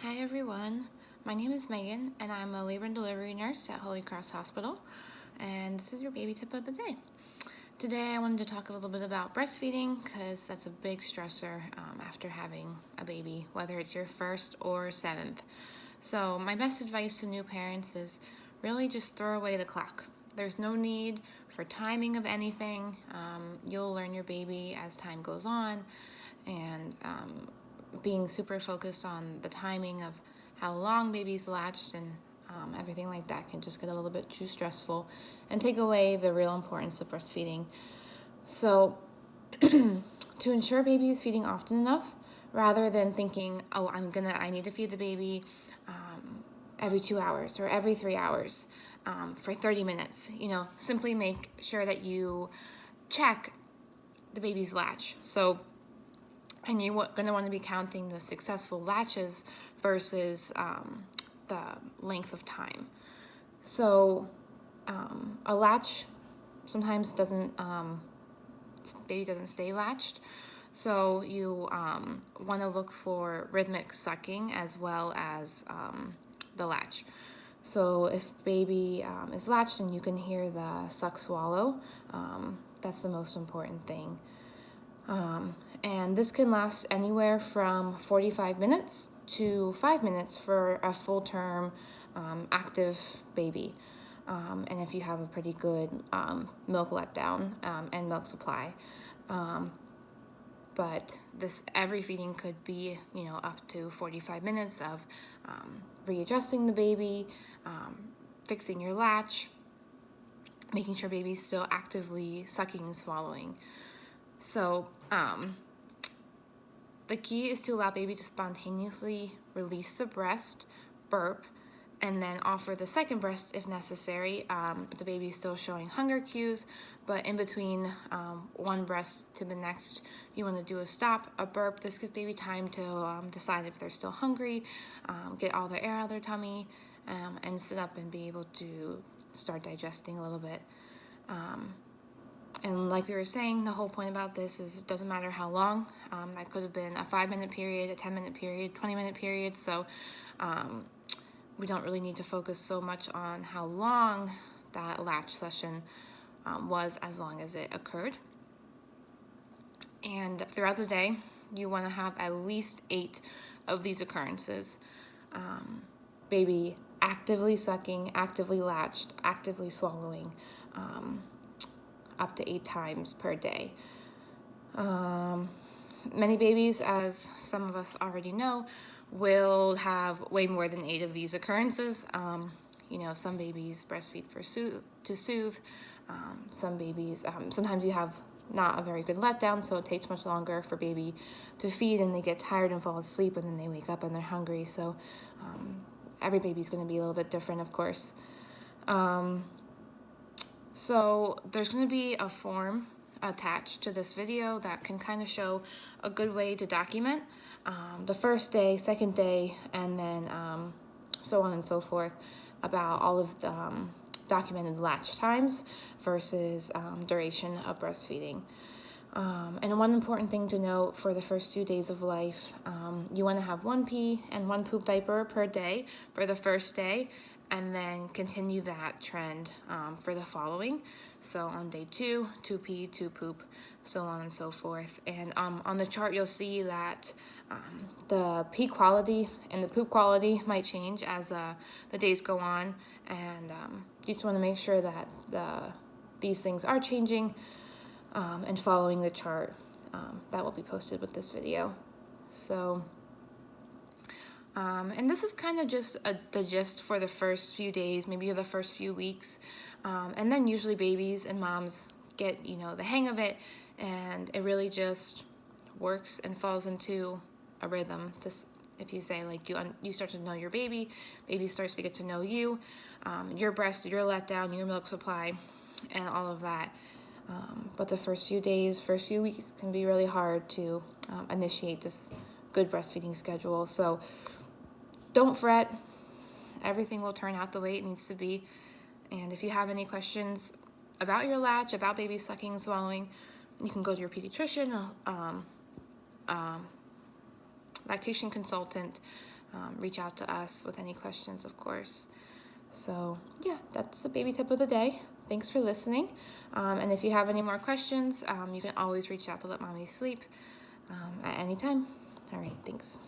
Hi everyone, my name is Megan and I'm a labor and delivery nurse at Holy Cross Hospital, and this is your baby tip of the day. Today I wanted to talk a little bit about breastfeeding because that's a big stressor after having a baby, whether it's your first or seventh. So my best advice to new parents is really just throw away the clock. There's no need for timing of anything. You'll learn your baby as time goes on, and being super focused on the timing of how long baby's latched and everything like that can just get a little bit too stressful and take away the real importance of breastfeeding. So to ensure baby is feeding often enough, rather than thinking, oh, I need to feed the baby every 2 hours or every 3 hours for 30 minutes, simply make sure that you check the baby's latch. And you're going to want to be counting the successful latches versus the length of time. So a latch sometimes baby doesn't stay latched. So you want to look for rhythmic sucking as well as the latch. So if baby is latched and you can hear the suck swallow, that's the most important thing. And this can last anywhere from 45 minutes to 5 minutes for a full-term active baby. And if you have a pretty good milk letdown and milk supply. But every feeding could be, up to 45 minutes of readjusting the baby, fixing your latch, making sure baby's still actively sucking and swallowing. So the key is to allow baby to spontaneously release the breast, burp, and then offer the second breast if necessary, if the baby is still showing hunger cues. But in between one breast to the next, you want to do a stop, a burp. This gives baby time to decide if they're still hungry, get all the air out of their tummy, and sit up and be able to start digesting a little bit. And like we were saying, the whole point about this is it doesn't matter how long. That could have been a 5-minute period, a 10-minute period, 20-minute period. So we don't really need to focus so much on how long that latch session was, as long as it occurred. And throughout the day, you want to have at least 8 of these occurrences. Baby actively sucking, actively latched, actively swallowing, up to 8 times per day. Many babies, as some of us already know, will have way more than 8 of these occurrences. Some babies breastfeed to soothe. Some babies, sometimes you have not a very good letdown, so it takes much longer for baby to feed, and they get tired and fall asleep, and then they wake up and they're hungry. So every baby's going to be a little bit different, of course. So there's going to be a form attached to this video that can kind of show a good way to document the first day, second day, and then so on and so forth, about all of the documented latch times versus duration of breastfeeding. And one important thing to note for the first 2 days of life, you want to have 1 pee and 1 poop diaper per day for the first day, and then continue that trend for the following. So on day 2, 2 pee, 2 poop, so on and so forth. And on the chart, you'll see that the pee quality and the poop quality might change as the days go on, and you just want to make sure that these things are changing and following the chart that will be posted with this video. So and this is kind of just the gist for the first few days, maybe the first few weeks. And then usually babies and moms get, the hang of it, and it really just works and falls into a rhythm. Just if you say, like, you start to know your baby starts to get to know you, your breast, your letdown, your milk supply, and all of that. But the first few days, first few weeks can be really hard to initiate this good breastfeeding schedule. So don't fret. Everything will turn out the way it needs to be. And if you have any questions about your latch, about baby sucking and swallowing, you can go to your pediatrician, lactation consultant, reach out to us with any questions, of course. So yeah, that's the baby tip of the day. Thanks for listening. And if you have any more questions, you can always reach out to Let Mommy Sleep at any time. All right, thanks.